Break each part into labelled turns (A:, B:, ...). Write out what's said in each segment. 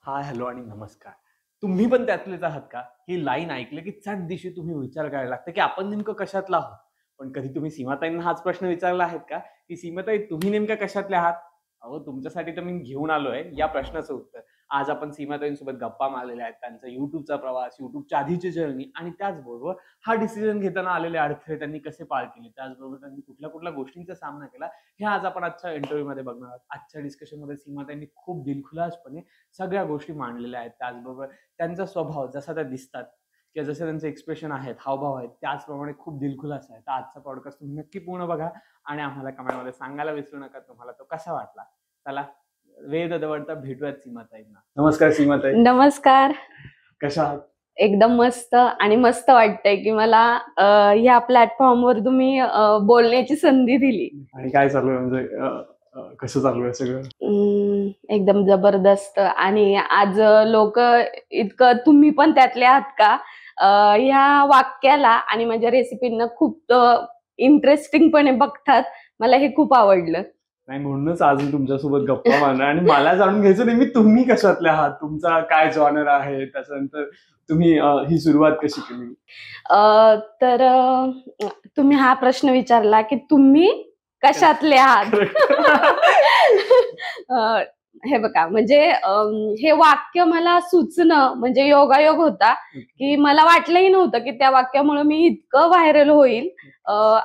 A: हाय, hello आणि नमस्कार. तुम्ही पण त्यातलेच आहात का? ही लाईन ऐकली की चट दिशी तुम्ही विचार करायला लागता, की आपण नेमकं कशातला आहोत? पण कधी तुम्ही सीमाताईंना हाच प्रश्न विचारला आहेत का? की सीमाताई तुम्ही नेमक्या कशातले आहात? अहो, तुमच्यासाठी तर मी घेऊन आलोय या प्रश्नाचं उत्तर. आज आपण सीमाताईंसोबत गप्पा मारलेल्या आहेत. त्यांचा YouTubeचा प्रवास, YouTubeच्या आधीची जर्नी आणि त्याचबरोबर हा डिसिजन घेताना आलेले अडथळे त्यांनी कसे पार केले, त्याचबरोबर त्यांनी कुठल्या-कुठल्या गोष्टींचा सामना केला, हे आज आपण आजच्या इंटरव्ह्यूमध्ये बघणार आहोत. आजच्या डिस्कशनमध्ये सीमाताईंनी खूप दिलखुलासपणे सगळ्या गोष्टी मांडलेल्या आहेत. त्याचबरोबर त्यांचा स्वभाव जसा त्या दिसतात किंवा जसे त्यांचे एक्सप्रेशन आहेत, हावभाव आहेत, त्याचप्रमाणे खूप दिलखुलास आहे. तर आजचा पॉडकास्ट तुम्ही नक्की पूर्ण बघा आणि आम्हाला कमेंटमध्ये सांगायला विसरू नका तुम्हाला तो कसा वाटला. चला, वेळ न दवडता भेटूयात सीमाताईंना. नमस्कार सीमाताई.
B: नमस्कार.
A: कशा आहात?
B: एकदम मस्त आणि मस्त वाटतंय की मला ह्या प्लॅटफॉर्मवर तुम्ही बोलण्याची संधी दिली.
A: आणि काय चालू आहे म्हणजे कसं चालू आहे सगळं?
B: एकदम जबरदस्त. आणि आज लोक इतकं तुम्ही पण त्यातले आहात का ह्या वाक्याला आणि माझ्या रेसिपींना खूप इंटरेस्टिंगपणे बघतात. मला हे खूप आवडलं.
A: नाही, म्हणूनच आज मी तुमच्यासोबत गप्पा मारणार आणि मला जाणून घ्यायचं नेहमी तुम्ही कशातले आहात, तुमचा काय जॉनर आहे, त्याच्यानंतर तुम्ही ही सुरुवात कशी केली?
B: तर तुम्ही हा प्रश्न विचारला की तुम्ही कशातले आहात. हे बघा, म्हणजे हे वाक्य मला सुचणं म्हणजे योगायोग होता की मला वाटलंही नव्हतं की त्या वाक्यामुळे मी इतकं व्हायरल होईल.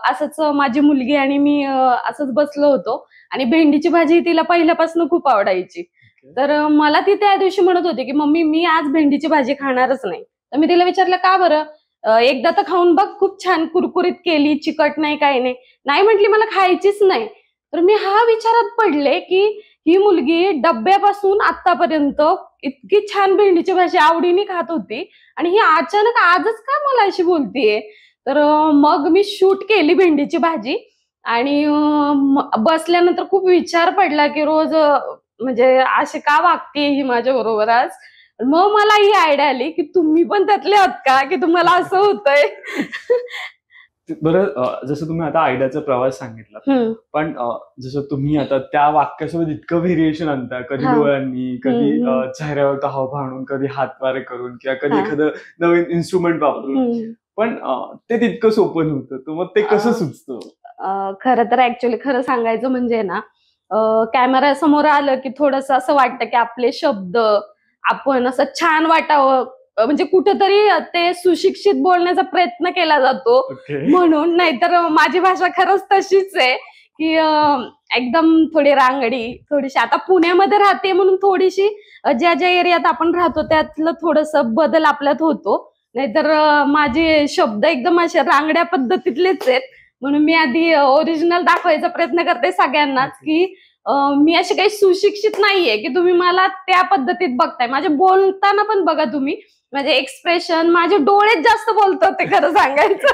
B: असंच माझी मुलगी आणि मी असंच बसलो होतो आणि भेंडीची भाजी तिला पहिल्यापासून खूप आवडायची. तर मला ती त्या दिवशी म्हणत होती की मम्मी मी आज भेंडीची भाजी खाणारच नाही. तर मी तिला विचारलं का बरं? एकदा तर खाऊन बघ, खूप छान कुरकुरीत केली, चिकट नाही, काही नाही. नाही म्हटली, मला खायचीच नाही. तर मी हा विचारात पडले की ही मुलगी डब्यापासून आतापर्यंत इतकी छान भेंडीची भाजी आवडीने खात होती आणि ही अचानक आजच का मला अशी बोलतीये. तर मग मी शूट केली भेंडीची भाजी आणि बसल्यानंतर खूप विचार पडला की रोज म्हणजे असे का वागते ही माझ्या बरोबर आज. मग मला ही आयडिया आली की तुम्ही पण त्यातले आहात का की तुम्हाला असं होतंय.
A: बरं, जसं तुम्ही आता आयडियाचा प्रवास सांगितला, पण जसं तुम्ही आता त्या वाक्यासोबत इतकं व्हेरिएशन आणता, कधी डोळ्यांनी, कधी चेहऱ्यावर हावभाव आणून, कधी हातवारे करून किंवा कधी एखादं नवीन इन्स्ट्रुमेंट वापरून, पण ते तितकं सोपं नव्हतं. तर मग ते कसं सुचतं?
B: खरं तर ऍक्च्युअली खरं सांगायचं म्हणजे ना, कॅमेरा समोर आलं की थोडंसं असं वाटतं की आपले शब्द आपण असं छान वाटावं, म्हणजे कुठेतरी ते सुशिक्षित बोलण्याचा प्रयत्न केला जातो म्हणून. नाहीतर माझी भाषा खरंच तशीच आहे की एकदम थोडी रांगडी, थोडीशी. आता पुण्यामध्ये राहते म्हणून थोडीशी ज्या ज्या एरियात आपण राहतो त्यातलं थोडंसं बदल आपल्यात होतो. नाहीतर माझे शब्द एकदम असे रांगड्या पद्धतीतलेच आहेत. म्हणून मी आधी ओरिजिनल दाखवायचा प्रयत्न करते सगळ्यांनाच की मी अशी काही सुशिक्षित नाहीये की तुम्ही मला त्या पद्धतीत बघताय. माझे बोलताना पण बघा तुम्ही, माझे एक्सप्रेशन, माझे डोळेच जास्त बोलतात ते खरं सांगायचं.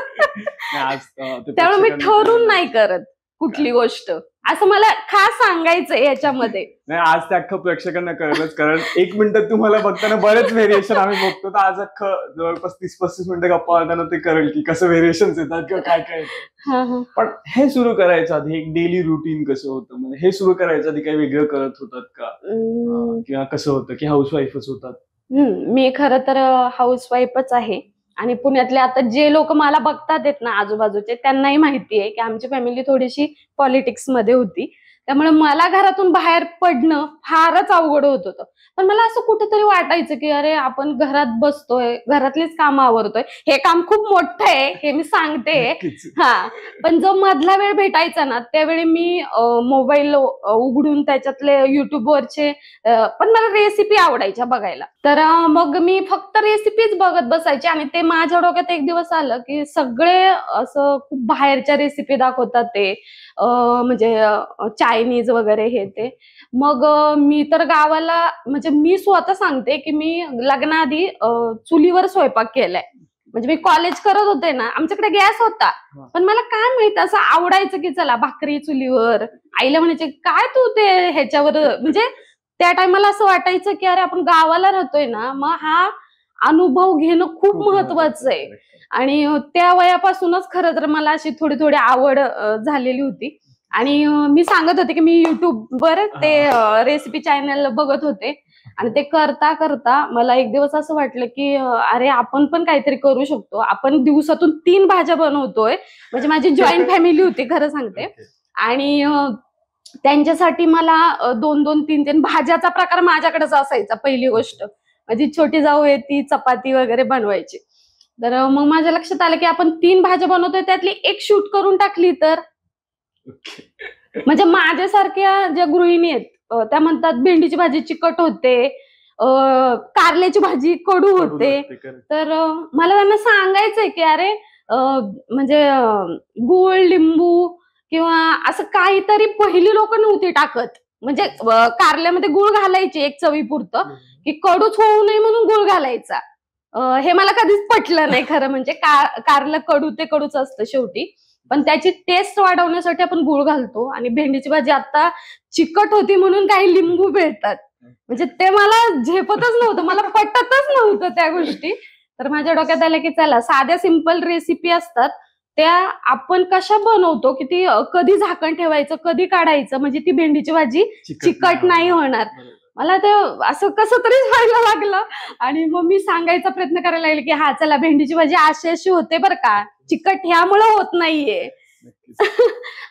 B: त्यामुळे मी ठरून नाही करत कुठली गोष्ट, असं मला खास सांगायचंय याच्यामध्ये.
A: नाही, आज ते अख्खं प्रेक्षकांना कळलंच, कारण 1 मिनिटात तुम्हाला बघताना बरेच व्हेरिएशन आम्ही बघतो. तर आज अख्खं जवळपास 30-35 मिनिटं गप्पा मारताना ते कळेल की कसं व्हेरिएशन्स येतात किंवा काय काय. पण हे सुरू करायच्या आधी एक डेली रुटीन कसं होतं, म्हणजे हे सुरू करायच्या आधी काही वेगळं करत होतात का, किंवा कसं होतं की हाऊसवाईफच होतात?
B: मी खरं तर हाऊसवाईफच आहे आणि पुण्यातले आता जे लोक मला बघतात आहेत ना आजूबाजूचे, त्यांनाही माहिती आहे की आमची फॅमिली थोडीशी पॉलिटिक्स मध्ये होती. त्यामुळे मला घरातून बाहेर पडणं फारच अवघड होत होतं. पण मला असं कुठेतरी वाटायचं की अरे आपण घरात बसतोय, घरातलीच कामं आवरतोय, हे काम खूप मोठं आहे हे मी सांगते. पण जो मधला वेळ भेटायचा ना त्यावेळी मी मोबाईल उघडून त्याच्यातले युट्यूबवरचे पण मला रेसिपी आवडायच्या बघायला. तर मग मी फक्त रेसिपीज बघत बसायचे आणि ते माझ्या डोक्यात एक दिवस आलं की सगळे असं खूप बाहेरच्या रेसिपी दाखवतात ते, म्हणजे चायनीज वगैरे हे ते. मग मी तर गावाला, म्हणजे मी स्वतः सांगते की मी लग्नाआधी चुलीवर स्वयंपाक केलाय. म्हणजे मी कॉलेज करत होते ना, आमच्याकडे गॅस होता, पण मला काय माहित असं आवडायचं की चला भाकरी चुलीवर. आईला म्हणायचे काय तू ते ह्याच्यावर, म्हणजे त्या टायमाला असं वाटायचं की अरे आपण गावाला राहतोय ना, मग हा अनुभव घेणं खूप महत्वाचं आहे. आणि त्या वयापासूनच खरं तर मला अशी थोडी थोडी आवड झालेली होती. आणि मी सांगत होते की मी युट्यूबवर ते रेसिपी चॅनल बघत होते आणि ते करता करता मला एक दिवस असं वाटलं की अरे आपण पण काहीतरी करू शकतो. आपण दिवसातून 3 भाज्या बनवतोय. म्हणजे माझी जॉईंट फॅमिली होती खरं सांगते.
A: ओके.
B: आणि त्यांच्यासाठी मला 2-2, 3-3 भाज्याचा प्रकार माझ्याकडेच असायचा पहिली गोष्ट. माझी छोटी जाऊ आहे ती चपाती वगैरे बनवायची. तर मग माझ्या लक्षात आलं की आपण 3 भाज्या बनवतोय त्यातली एक शूट करून टाकली तर?
A: ओके.
B: म्हणजे माझ्यासारख्या ज्या गृहिणी आहेत त्या म्हणतात भेंडीची भाजी चिकट होते, कारल्याची भाजी कडू
A: कडू
B: होते.
A: लागते, correct.
B: तर मला त्यांना सांगायचंय की अरे म्हणजे गूळ, लिंबू किंवा असं काहीतरी पहिली लोक नव्हती टाकत. म्हणजे कारल्यामध्ये गूळ घालायचे एक चवीपुरतं, की कडूच होऊ नये म्हणून गूळ घालायचा. हे मला कधीच पटलं नाही खरं म्हणजे. कारलं कडू ते कडूच असतं शेवटी. पण त्याची टेस्ट वाढवण्यासाठी आपण गूळ घालतो. आणि भेंडीची भाजी आता चिकट होती म्हणून काही लिंबू पिळतात. म्हणजे ते मला झेपतच नव्हतं, मला पटतच नव्हतं त्या गोष्टी. तर माझ्या डोक्यात आलं की चला साध्या सिंपल रेसिपी असतात त्या आपण कशा बनवतो की ती कधी झाकण ठेवायचं, कधी काढायचं, म्हणजे ती भेंडीची भाजी चिकट नाही होणार.
A: बरोबर.
B: मला ते असं कसं तरी व्हायला लागलं. आणि मग मी सांगायचा प्रयत्न करायला लागले की हा चला भेंडीची भाजी अशी अशी होते बरं का, चिकट ह्यामुळे होत नाहीये.
A: नक्कीच.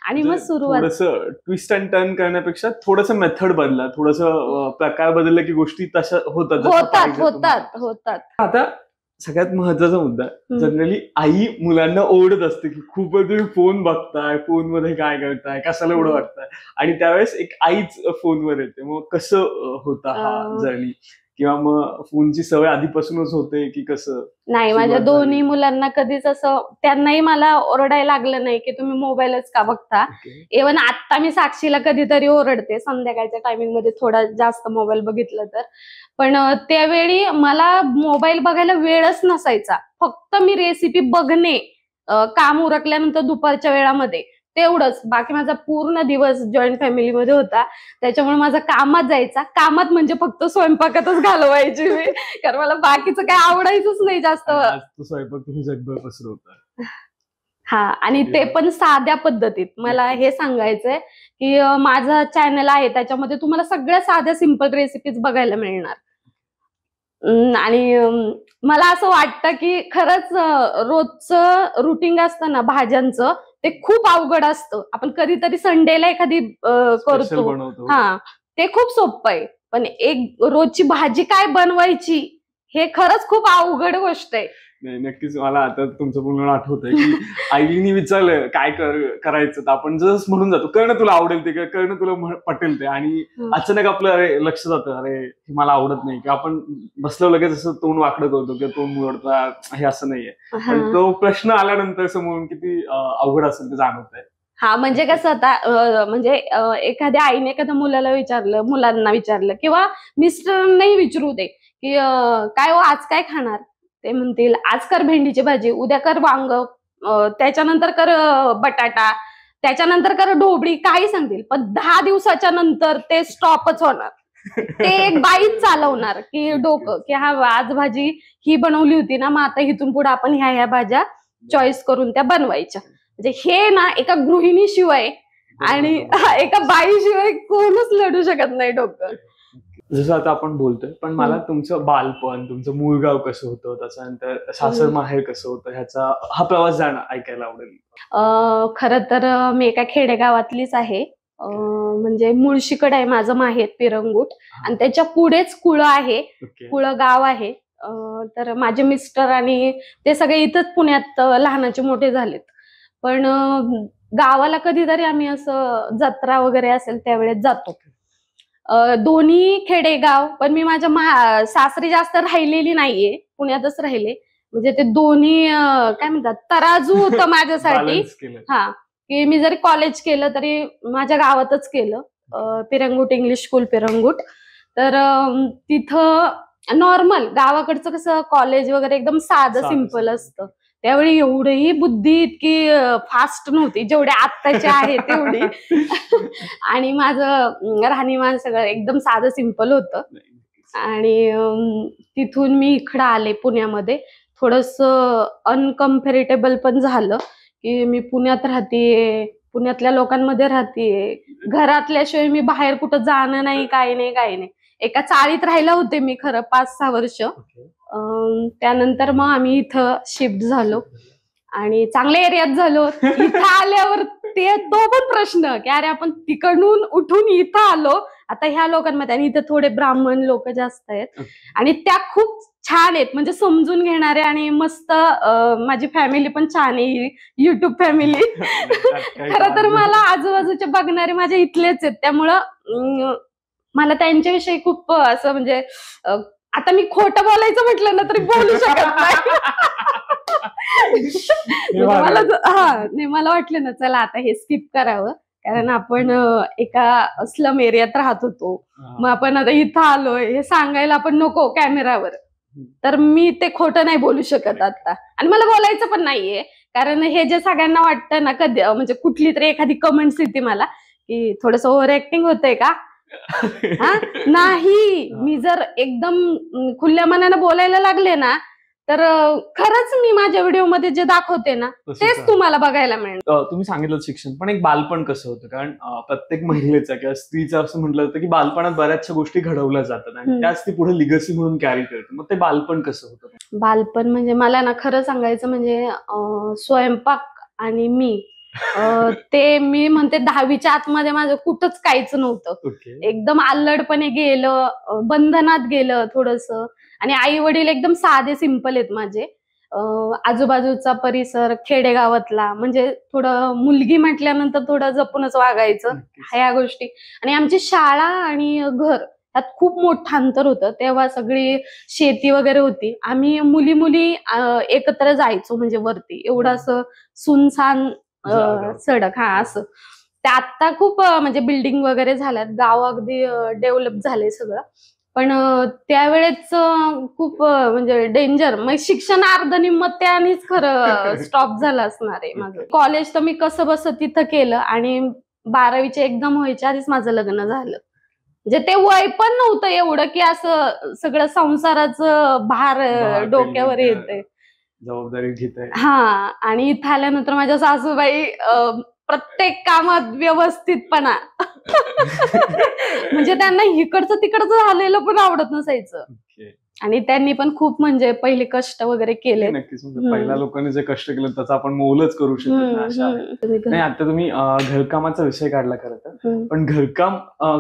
B: आणि मग सुरुवात
A: थोडंसं ट्विस्ट अँड टर्न करण्यापेक्षा थोडंसं मेथड बदला, थोडंसं प्रकार बदलला की गोष्टी तशा होतात जशा
B: होतात
A: पाहिजे
B: होतात
A: तुम्हाला.
B: होतात.
A: आता सगळ्यात महत्वाचा मुद्दा,
B: हम्म.
A: जनरली आई मुलांना ओरडत असते की खूप वेळ तुम्ही फोन बघताय, फोन मध्ये काय करताय, कशाला एवढं वाटताय. आणि त्यावेळेस एक आईच फोनवर येते. मग कसं होता हा
B: अं,
A: जर्नी, किंवा मग फोनची सवय आधीपासूनच होते की कसं?
B: नाही, माझ्या
A: सुरुवात
B: दोन्ही
A: झाली.
B: मुलांना कधीच असं त्यांनाही मला ओरडायला लागलं नाही की तुम्ही मोबाईलच का बघता.
A: ओके.
B: इव्हन आता मी साक्षीला कधीतरी ओरडते संध्याकाळच्या टायमिंग मध्ये थोडा जास्त मोबाईल बघितलं तर. पण त्यावेळी मला मोबाईल बघायला वेळच नसायचा. फक्त मी रेसिपी बघणे, काम उरकल्यानंतर दुपारच्या वेळामध्ये तेवढंच. बाकी माझा पूर्ण दिवस जॉईंट फॅमिलीमध्ये होता. त्याच्यामुळे माझा कामात जायचा. कामात म्हणजे फक्त स्वयंपाकातच घालवायची मी. कारण मला बाकीचं काही आवडायचंच नाही जास्त.
A: आणि आज तो स्वयंपाक तुम्ही जगभर पसरवता.
B: हा, आणि ते पण साध्या पद्धतीत. मला हे सांगायचंय की माझं चॅनल आहे त्याच्यामध्ये तुम्हाला सगळ्या साध्या सिंपल रेसिपीज बघायला मिळणार. आणि मला असं वाटतं की खरंच रोजचं रुटीन असतं ना भाज्यांचं, ते खूप अवघड असतं. आपण कधीतरी संडेला एखादी
A: स्पेशल
B: करतो.
A: बनवतो.
B: हा, ते खूप सोपं आहे. पण एक रोजची भाजी काय बनवायची हे खरंच खूप अवघड गोष्ट आहे.
A: नाही, नक्कीच. मला आता तुमचं बोलणं आठवतंय की आईने विचारलं काय करायचं, तर आपण जस्ट म्हणून जातो कर ना तुला आवडेल ते, कर ना तुला पटेल ते. आणि अचानक आपलं अरे लक्ष जातं, अरे हे मला आवडत नाही, की आपण बसलो लगेच असं तोंड वाकडं करतो किंवा तोंड मुरडतं, हे असं नाहीये. पण
B: हा.
A: तो प्रश्न आल्यानंतर समोरून किती अवघड असेल ते जाणवत आहे.
B: हा, म्हणजे कसं आता म्हणजे एखाद्या आईने एखाद्या मुलांना विचारलं किंवा मिस्टरांनाही विचारू दे की काय हो आज काय खाणार. ते म्हणतील आज कर भेंडीची भाजी, उद्या कर वांग, त्याच्यानंतर कर बटाटा, त्याच्यानंतर कर ढोबळी, काही सांगतील. पण 10 दिवसाच्या नंतर ते स्टॉपच होणार. ते एक बाईच चालवणार की डोकं की हा आज भाजी ही बनवली होती ना, मग आता इथून पुढे आपण ह्या ह्या भाज्या चॉईस करून त्या बनवायच्या. म्हणजे हे ना एका गृहिणीशिवाय आणि एका बाईशिवाय कोणच लढू शकत नाही डोकं.
A: जसं आता आपण बोलतोय, पण मला तुमचं बालपण, तुमचं मूळ गाव कसं होतं, त्याच्यानंतर सासर माहेर कसं होतं, ह्याचा हा प्रवास जाणं ऐकायला आवडेल.
B: खरं तर मी एका खेडेगावातलीच आहे. म्हणजे मुळशीकडे आहे माझं माहेर पिरंगुट, आणि त्याच्या पुढेच कुळं आहे.
A: ओके.
B: कुळं गाव आहे. तर माझे मिस्टर आणि ते सगळे इथंच पुण्यात लहानाचे मोठे झालेत. पण गावाला कधीतरी आम्ही असं जत्रा वगैरे असेल त्यावेळेस जातो. दोन्ही खेडेगाव. पण मी माझ्या सासरी जास्त राहिलेली नाहीये, पुण्यातच राहिले. म्हणजे ते दोन्ही काय म्हणतात तराजू होतं माझ्यासाठी.
A: Balance केलं.
B: हा, की मी जरी कॉलेज केलं तरी माझ्या गावातच केलं. Pirangut English school Pirangut. तर तिथं नॉर्मल गावाकडचं कसं कॉलेज वगैरे एकदम साधं सिंपल असतं. त्यावेळी एवढीही बुद्धी इतकी फास्ट नव्हती जेवढी आत्ताची आहे तेवढी. आणि माझं राहणीमान सगळं एकदम साधं सिंपल होतं. आणि तिथून मी इकडं आले पुण्यामध्ये. थोडंसं अनकम्फर्टेबल पण झालं की मी पुण्यात राहतेय, पुण्यातल्या लोकांमध्ये राहतेय, घरातल्याशिवाय मी बाहेर कुठं जाणं नाही, काही नाही. एका चाळीत राहिला होते मी खरं 5-6 वर्ष. त्यानंतर मग आम्ही इथं शिफ्ट झालो आणि चांगल्या एरियात झालो. इथं आल्यावर तो पण प्रश्न की अरे आपण तिकडून उठून इथं आलो आता ह्या लोकांमध्ये, आणि इथं थोडे ब्राह्मण लोक जास्त आहेत आणि त्या खूप छान आहेत म्हणजे समजून घेणारे आणि मस्त. माझी फॅमिली पण छान आहे, युट्यूब फॅमिली. खरं तर मला आजूबाजूचे बघणारे माझ्या इथलेच आहेत, त्यामुळं मला त्यांच्याविषयी खूप असं म्हणजे आता मी खोटं बोलायचं म्हटलं ना तरी बोलू शकत नाही. मला वाटलं ना चला आता हे स्किप करावं, कारण आपण एका स्लम एरियात राहत होतो, मग आपण आता इथं आलोय हे सांगायला आपण नको कॅमेरावर, तर मी ते खोटं नाही बोलू शकत आता. आणि मला बोलायचं पण नाहीये, कारण हे जे सगळ्यांना वाटतं ना कधी म्हणजे कुठली तरी एखादी कमेंट्स येते मला की थोडस ओव्हर ऍक्टिंग होतंय का. नाही, मी जर एकदम खुल्या मनानं बोलायला लागले ना तर खरंच मी माझ्या व्हिडिओमध्ये जे दाखवते ना तेच तुम्हाला बघायला मिळेल.
A: तुम्ही सांगितलं शिक्षण, पण एक बालपण कसं होतं, कारण प्रत्येक महिलेचं किंवा स्त्रीचं असं म्हटलं जातं की बालपणात बऱ्याचशा गोष्टी घडवल्या जातात आणि त्याच ती पुढे लिगसी म्हणून कॅरी करते. मग ते बालपण कसं होतं?
B: बालपण म्हणजे मला ना खरं सांगायचं म्हणजे स्वयंपाक आणि मी ते मी म्हणते 10वीच्या आतमध्ये माझं कुठंच काहीच नव्हतं. एकदम अल्लडपणे गेलं, बंधनात गेलं थोडंसं. आणि आई वडील एकदम साधे सिंपल आहेत माझे. आजूबाजूचा परिसर खेडेगावातला, म्हणजे थोडं मुलगी म्हटल्यानंतर थोडं जपूनच वागायचं ह्या गोष्टी. आणि आमची शाळा आणि घर त्यात खूप मोठं अंतर होतं. तेव्हा सगळी शेती वगैरे होती, आम्ही मुली मुली एकत्र जायचो म्हणजे वरती. एवढं असं सुनसान सडक असं. ते आता खूप म्हणजे बिल्डिंग वगैरे झाल्यात, गाव अगदी डेव्हलप झाले सगळं. पण त्यावेळेस खूप म्हणजे डेंजर. मग शिक्षण अर्ध निम्म त्यानेच खरं स्टॉप झालं असणार आहे माझं. कॉलेज तर मी कसं बस तिथं केलं आणि 12वीची एक्झाम व्हायच्या आधीच माझं लग्न झालं. म्हणजे ते वय पण नव्हतं एवढं की असं सगळं संसाराचं भार डोक्यावर येते,
A: जबाबदारी घेते.
B: आणि इथं आल्यानंतर माझ्या सासूबाई प्रत्येक कामात व्यवस्थितपणा. म्हणजे त्यांना इकडचं तिकडचं झालेलं पण आवडत नसायचं. आणि त्यांनी पण खूप म्हणजे पहिले कष्ट वगैरे केले.
A: नक्कीच, पहिल्या लोकांनी जे कष्ट केलं त्याचा आपण मोलच करू शकत नाही. आता तुम्ही घरकामाचा विषय काढला खरं तर, पण घरकाम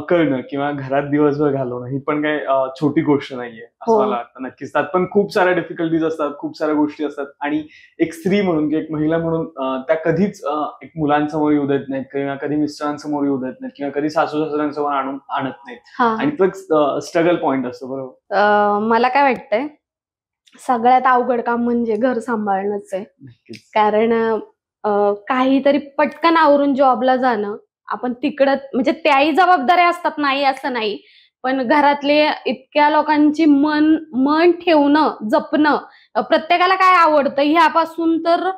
A: करणं किंवा घरात दिवसभर घालवणं ही पण काही छोटी गोष्ट नाहीये असं मला वाटतं. नक्कीच त्यात पण खूप साऱ्या डिफिकल्टीज असतात, खूप साऱ्या गोष्टी असतात. आणि एक स्त्री म्हणून किंवा एक महिला म्हणून त्या कधीच एक मुलांसमोर येऊ देत नाहीत किंवा कधी मिस्टरांसमोर येऊ देत नाहीत किंवा कधी सासू सासऱ्यांसमोर आणत नाहीत. आणि तो एक स्ट्रगल पॉइंट असतो. बरोबर,
B: मला काय वाटतंय सगळ्यात अवघड काम म्हणजे घर सांभाळणंच आहे. कारण काहीतरी पटकन आवरून जॉबला जाणं, आपण तिकडं म्हणजे त्याही जबाबदाऱ्या असतात, नाही असं नाही, पण घरातले इतक्या लोकांची मन ठेवणं, जपणं, प्रत्येकाला काय आवडतं ह्यापासून तर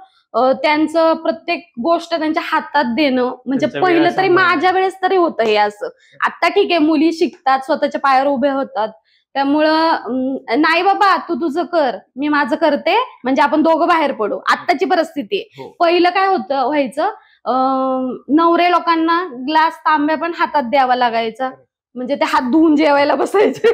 B: त्यांचं प्रत्येक गोष्ट त्यांच्या हातात देणं. म्हणजे पहिलं तरी माझ्या वेळेस तरी होतं हे असं. आता ठीक आहे, मुली शिकतात, स्वतःच्या पायावर उभ्या होतात, त्यामुळं नाही बाबा तू तुझं कर, मी माझं करते, म्हणजे आपण दोघं बाहेर पडू. आत्ताची परिस्थिती आहे. पहिलं काय होतं व्हायचं, नवरे लोकांना ग्लास तांब्या पण हातात द्यावा लागायचा, म्हणजे ते हात धुवून जेवायला बसायचे.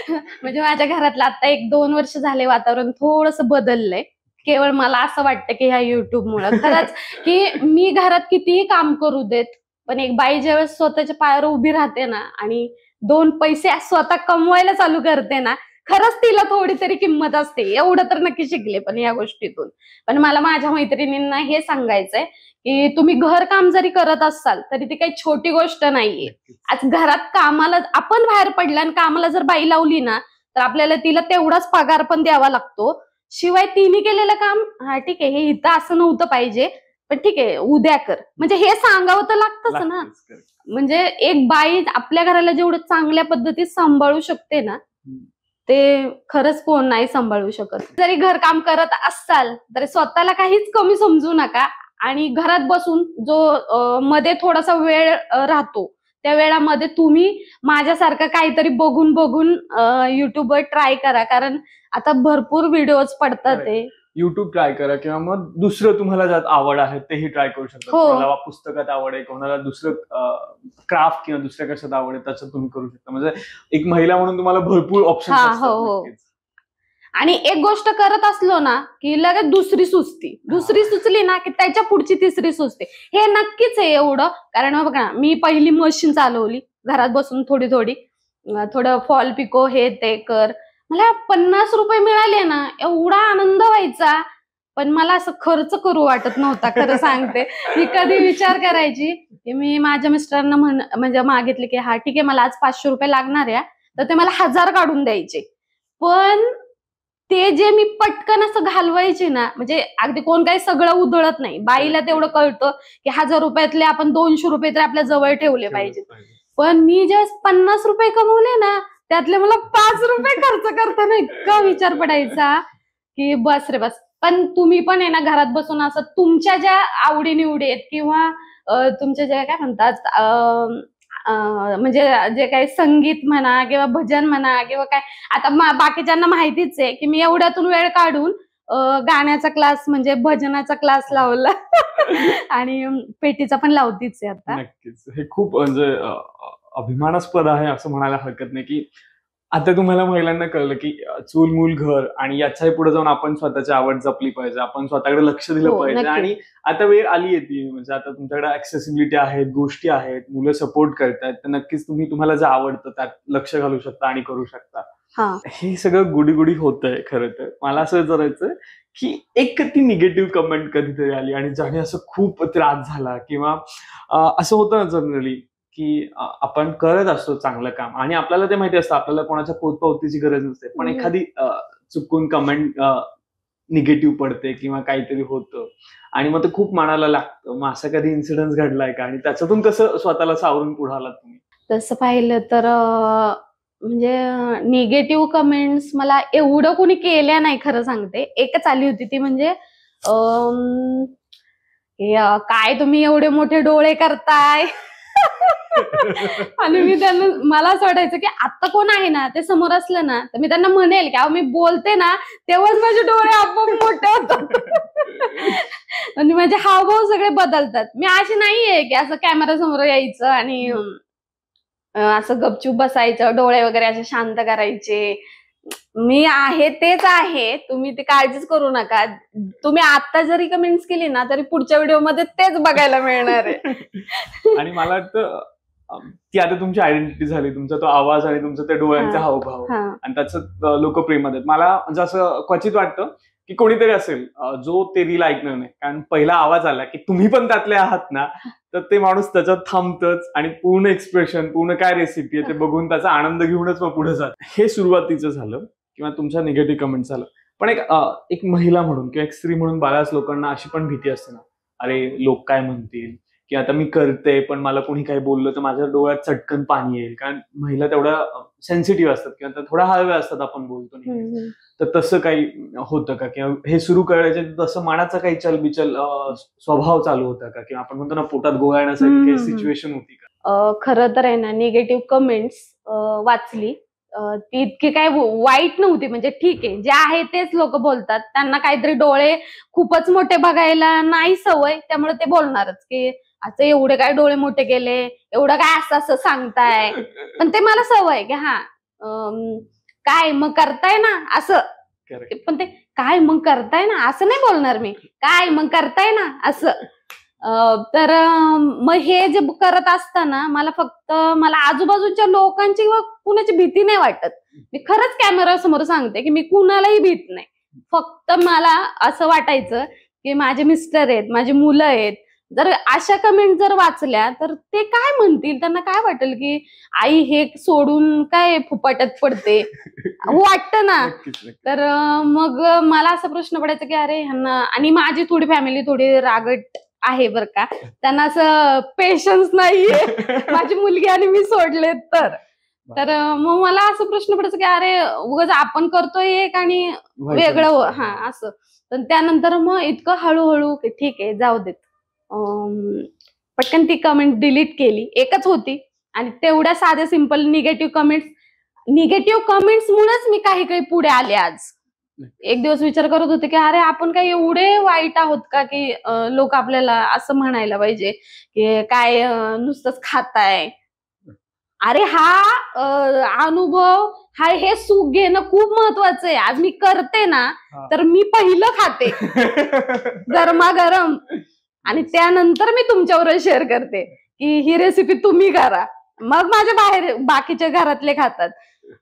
B: म्हणजे माझ्या घरातलं आता 1-2 वर्ष झाले वातावरण थोडंसं बदललंय. केवळ मला असं वाटतं की ह्या युट्यूबमुळे खरंच, की मी घरात कितीही काम करू देत, पण एक बाई ज्यावेळेस स्वतःच्या पायावर उभी राहते ना आणि 2 पैसे स्वतः कमवायला चालू करते ना, खरंच तिला थोडी तरी किंमत असते. एवढं तर नक्की शिकले पण या गोष्टीतून. पण मला माझ्या मैत्रिणींना हे सांगायचंय की तुम्ही घर काम जरी करत असाल तरी ती काही छोटी गोष्ट नाहीये. आज घरात कामाला आपण बाहेर पडलं आणि कामाला जर बाई लावली ना तर आपल्याला तिला तेवढाच पगार पण द्यावा लागतो. शिवाय तिने केलेलं काम, हा ठीक आहे हे इथं असं नव्हतं पाहिजे, पण ठीक आहे उद्या कर, म्हणजे हे सांगावं तर लागतच ना. म्हणजे एक बाई आपल्या घराला जेवढं चांगल्या पद्धतीत सांभाळू शकते ना, ते खरंच कोण नाही सांभाळू शकत. जरी घरकाम करत असाल तरी स्वतःला काहीच कमी समजू नका. आणि घरात बसून जो मध्ये थोडासा वेळ राहतो त्या वेळामध्ये तुम्ही माझ्यासारखं काहीतरी बघून युट्यूबवर ट्राय करा, कारण आता भरपूर व्हिडिओज पडतात ते
A: युट्यूब ट्राय करा किंवा मग दुसरं तुम्हाला ज्यात आवड आहे तेही ट्राय करू शकता.
B: हो.
A: कोणाला पुस्तकात आवड आहे, कोणाला दुसरं क्राफ्ट किंवा दुसऱ्या कशात आवड आहे त्याच्यात तुम्ही करू शकता. म्हणजे एक महिला म्हणून तुम्हाला भरपूर ऑप्शन
B: हा,
A: असतात.
B: हो, हो.
A: नक्कीच.
B: आणि एक गोष्ट करत असलो ना की लगेच दुसरी सुचती, दुसरी सुचली ना की त्याच्या पुढची तिसरी सुचते. हे नक्कीच आहे एवढं. कारण बघा ना, मी पहिली मशीन चालवली घरात बसून थोडी थोडी, थोडं फॉल पिको हे ते कर. मला 50 रुपये मिळाले ना, एवढा आनंद व्हायचा. पण मला असं खर्च करू वाटत नव्हता, खरं सांगते. मी कधी विचार करायची की मी माझ्या मिस्टरांना म्हणजे मागितले की हा ठीक आहे मला आज 500 रुपये लागणार आहे, तर ते मला 1000 काढून द्यायचे. पण ते जे मी पटकन असं घालवायचे ना, म्हणजे अगदी कोण काही सगळं उधळत नाही. बाईला तेवढं कळतं की 1000 रुपयातले आपण 200 रुपये तर आपल्या जवळ ठेवले पाहिजेत. पण मी जे 50 रुपये कमवले ना, त्यातले मला 5 रुपये खर्च करताना इतका विचार पडायचा की बस रे बस. पण तुम्ही पण आहे ना घरात बसून असं तुमच्या ज्या आवडी-निवडी आहेत किंवा तुमच्या ज्या काय म्हणतात म्हणजे जे काही संगीत म्हणा किंवा भजन म्हणा किंवा काय, आता बाकीच्यांना माहितीच आहे की मी एवढ्यातून वेळ काढून गाण्याचा क्लास म्हणजे भजनाचा क्लास लावला आणि पेटीचा पण लावतीच आहे आता.
A: नक्कीच. हे खूप म्हणजे अभिमानास्पद आहे असं म्हणायला हरकत नाही की आता तुम्हाला महिलांना कळलं की चूल मूल घर आणि याच्याही पुढे जाऊन आपण स्वतःची आवड जपली पाहिजे, आपण स्वतःकडे लक्ष दिलं
B: हो,
A: पाहिजे.
B: नक्की.
A: आणि आता वेळ आली ती म्हणजे आता तुमच्याकडे ऍक्सेसिबिलिटी आहेत, गोष्टी आहेत, मुलं सपोर्ट करतायत, तर नक्कीच तुम्हाला जे आवडतं त्यात लक्ष घालू शकता आणि करू शकता.
B: हा.
A: हे सगळं गुडी गुडी होतंय. खरं तर मला असं विचारायचं की एक ती निगेटिव्ह कमेंट कधीतरी आली आणि ज्याने असं खूप त्रास झाला किंवा असं होतं ना जनरली की आपण करत असतो चांगलं काम आणि आपल्याला ते माहिती असतं आपल्याला कोणाच्या पोचपावतीची गरज नसते, पण एखादी चुकून कमेंट निगेटिव्ह पडते किंवा काहीतरी होतं आणि मग ते खूप मनाला लागतं. मग असा कधी इन्सिडेंट घडलाय का आणि त्याच्यातून कसं स्वतःला सावरून पुढे आलात तुम्ही?
B: तसं पाहिलं तर म्हणजे निगेटिव्ह कमेंट्स मला एवढं कोणी केल्या नाही, खरं सांगते. एकच आली होती ती म्हणजे काय तुम्ही एवढे मोठे डोळे करताय आणि मी त्यांना मला असं वाटायचं की आता कोण आहे ना ते समोर असलं ना तर मी त्यांना म्हणेल की मी बोलते ना तेव्हाच माझे डोळे आपोआप मोठे होतात आणि माझे हावभाव सगळे बदलतात. मी अशी नाहीये की असं कॅमेरा समोर यायचं आणि असं गपचूप बसायचं, डोळे वगैरे असे शांत करायचे. मी आहे तेच आहे, तुम्ही ती काळजीच करू नका. तुम्ही आता जरी कमेंट्स केली ना तरी पुढच्या व्हिडिओमध्ये तेच बघायला मिळणार आहे.
A: आणि मला वाटतं ती आता तुमची आयडेंटिटी झाली, तुमचा तो आवाज आणि तुमचा त्या डोळ्यांचा हावभाव आणि त्याचं लोक प्रेमात आहेत. मला म्हणजे असं क्वचित वाटतं की कोणीतरी असेल जो ते रील ऐकणार नाही, कारण पहिला आवाज आला की तुम्ही पण त्यातले आहात ना, तर ते माणूस त्याच्यात थांबतच आणि पूर्ण एक्सप्रेशन, पूर्ण काय रेसिपी आहे ते बघून त्याचा आनंद घेऊनच मग पुढे जात. हे सुरुवातीचं झालं किंवा तुमच्या निगेटिव्ह कमेंट झालं. पण एक महिला म्हणून किंवा एक स्त्री म्हणून बऱ्याच लोकांना अशी पण भीती असते ना, अरे लोक काय म्हणतील, की आता मी करते पण मला कोणी काही बोललं तर माझ्या डोळ्यात चटकन पाणी येईल. कारण महिला तेवढ्या सेन्सिटिव्ह असतात किंवा थोड्या हळव्या असतात आपण बोलतो नाही. तर तसं काही होतं का किंवा हे सुरू करायचे तसं मनाचा काही चलबिचल स्वभाव चालू होता का किंवा आपण म्हणतो ना पोटात गोळा येण्यासाठी काही सिच्युएशन होती का?
B: खरं तर आहे ना निगेटिव्ह कमेंट्स वाचली, ती इतकी काय वाईट नव्हती. म्हणजे ठीक आहे, जे आहे तेच लोक बोलतात. त्यांना काहीतरी डोळे खूपच मोठे बघायला नाही सवय, त्यामुळे ते बोलणारच की असं एवढे काय डोळे मोठे केले, एवढं काय असं असं सांगताय. पण ते मला सवय की काय मग करताय ना असं. पण ते काय मग करताय ना असं नाही बोलणार मी, काय मग करताय ना असं. तर मग हे जे करत असताना मला आजूबाजूच्या लोकांची किंवा कुणाची भीती नाही वाटत. मी खरंच कॅमेरा समोर सांगते की मी कुणालाही भीत नाही. फक्त मला असं वाटायचं की माझे मिस्टर आहेत, माझी मुलं आहेत, जर अशा कमेंट जर वाचल्या तर ते काय म्हणतील, त्यांना काय वाटेल की आई हे सोडून काय फुपाट्यात पडते वाटतं ना. तर मग मला असा प्रश्न पडायचा की अरे ह्यांना, आणि माझी थोडी फॅमिली थोडी रागट आहे बरं का, त्यांना असं पेशन्स नाहीये माझी मुलगी आणि मी सोडले तर मग मला असं प्रश्न पडायचा की अरे उगाच आपण करतोय एक आणि वेगळं असं. तर त्यानंतर मग इतकं हळूहळू की ठीक आहे जाऊ देत, पटकन ती कमेंट डिलीट केली. एकच होती आणि तेवढ्या साध्या सिंपल निगेटिव्ह कमेंट्स मुळेच मी काही पुढे आले आज. एक दिवस विचार करत होते की अरे आपण काही एवढे वाईट आहोत का की लोक आपल्याला असं म्हणायला पाहिजे की काय नुसतंच खाताय. अरे अनुभव हे सुख घेणं खूप महत्वाचं आहे. आज मी करते ना
A: हा.
B: तर मी पहिलं खाते गरमागरम आणि त्यानंतर मी तुमच्यावर शेअर करते की ही रेसिपी तुम्ही करा. मग माझ्या बाहेर बाकीच्या घरातले खातात.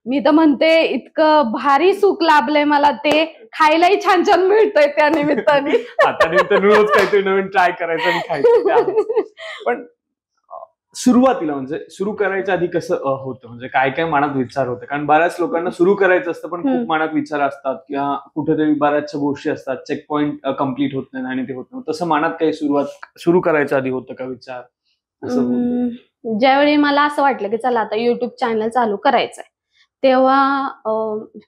B: मी तर म्हणते इतकं भारी सुख लाभलंय मला, ते खायलाही छान छान मिळतंय त्या निमित्ताने.
A: आता निमित्ताने रोज काहीतरी नवीन ट्राय करायचं आणि खायचं ते आहेच. पण सुरुवातीला म्हणजे सुरू करायच्या आधी कसं होतं, म्हणजे काय काय मनात विचार होते? कारण बऱ्याच लोकांना सुरू करायचं असतं पण खूप मनात विचार असतात किंवा कुठेतरी बऱ्याचशा गोष्टी असतात, चेक पॉईंट कम्प्लीट होत नाही आणि ते होत नाही. तसं मनात काही सुरू करायच्या आधी होतं का विचार? असं होतं.
B: ज्यावेळी मला असं वाटलं की चला आता युट्यूब चॅनल चालू करायचंय, तेव्हा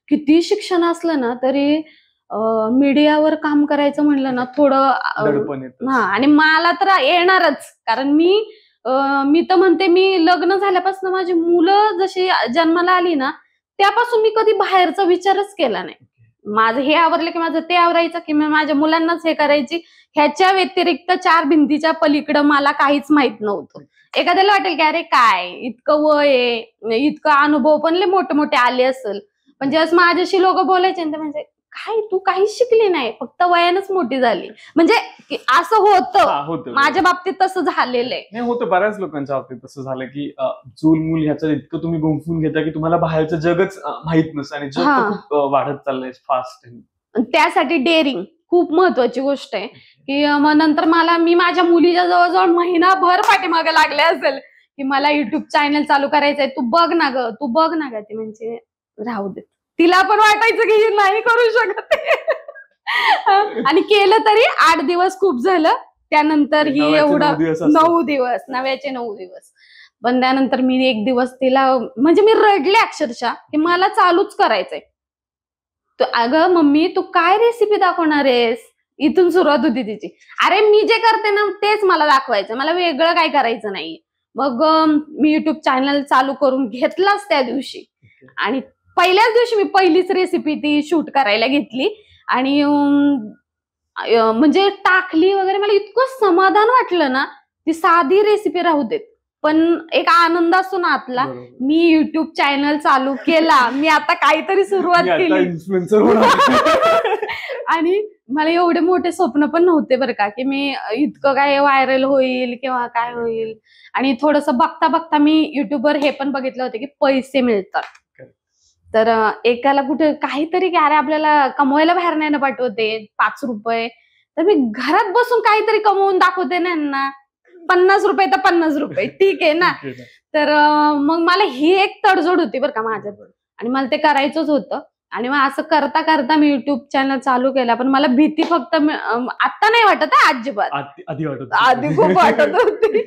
B: किती शिक्षण असलं ना तरी मीडियावर काम करायचं म्हणलं ना थोडं
A: दडपण येतं.
B: हा, आणि मला तर येणारच, कारण मी तर म्हणते मी लग्न झाल्यापासून माझी मुलं जशी जन्माला आली ना त्यापासून मी कधी बाहेरचा विचारच केला नाही. माझं हे आवरलं की माझं ते आवरायचं की मी माझ्या मुलांनाच हे करायची. ह्याच्या व्यतिरिक्त 4 भिंतीच्या पलीकडं मला काहीच माहित नव्हतं. एखाद्याला वाटेल की अरे काय इतकं वय आहे, इतकं अनुभव पण लय मोठे मोठे आले असेल, पण ज्यावेळेस माझ्याशी लोक बोलायचे ना ते म्हणजे काय तू काहीच शिकली नाही, फक्त वयानच मोठी झाली. म्हणजे असं होतं. माझ्या बाबतीत तसं झालेलं आहे.
A: नाही होतं, बऱ्याच लोकांच्या बाबतीत तसं झालं की चूल मूल ह्याचं इतकं तुम्ही गुंफून घेता की तुम्हाला बाहेरचं जगच माहित नसतं आणि जग तर खूप वाढत चाललंय फास्ट.
B: त्यासाठी डेअरिंग खूप महत्वाची गोष्ट आहे की मग नंतर मी माझ्या मुलीच्या जवळजवळ महिनाभर पाठीमागे लागले असेल की मला युट्यूब चॅनल चालू करायचंय, तू बघ ना ग. ती म्हणजे राहू दे, तिला पण वाटायचं की ही नाही करू शकत. आणि केलं तरी 8 दिवस खूप झालं. त्यानंतर ही एवढं 9 दिवस, नव्याचे 9 दिवस. पण त्यानंतर मी एक दिवस तिला म्हणजे मी रडले अक्षरशः की मला चालूच करायचंय. अगं मम्मी तू काय रेसिपी दाखवणार आहेस, इथून सुरुवात होती तिची. अरे मी जे करते ना तेच मला दाखवायचं, मला वेगळं काय करायचं नाही. मग मी युट्यूब चॅनल चालू करून घेतलाच त्या दिवशी. आणि पहिल्याच दिवशी मी पहिलीच रेसिपी ती शूट करायला घेतली आणि म्हणजे टाकली वगैरे. मला इतकं समाधान वाटलं ना. ती साधी रेसिपी राहू देत पण एक आनंद असतो ना आतला. मी युट्यूब चॅनल चालू केला, मी आता काहीतरी सुरुवात केली.
A: इन्फ्लुएन्सर होणार.
B: आणि मला एवढे मोठे स्वप्न पण नव्हते बरं का की मी इतकं काय व्हायरल होईल किंवा काय होईल. आणि थोडस बघता बघता मी युट्यूबवर हे पण बघितलं होतं की पैसे मिळतात. तर एकाला कुठे काहीतरी की अरे आपल्याला कमवायला बाहेर नाही ना पाठवते 5 रुपये, तर मी घरात बसून काहीतरी कमवून दाखवते ना यांना. 50 रुपये तर 50 रुपये ठीक आहे ना. तर मग मला ही एक तडजोड होती बरं का माझ्यात, आणि मला ते करायचंच होतं. आणि मग असं करता करता मी युट्यूब चॅनल चालू केला. पण मला भीती फक्त आता नाही वाटत, अजिबात आधी खूप वाटत होती.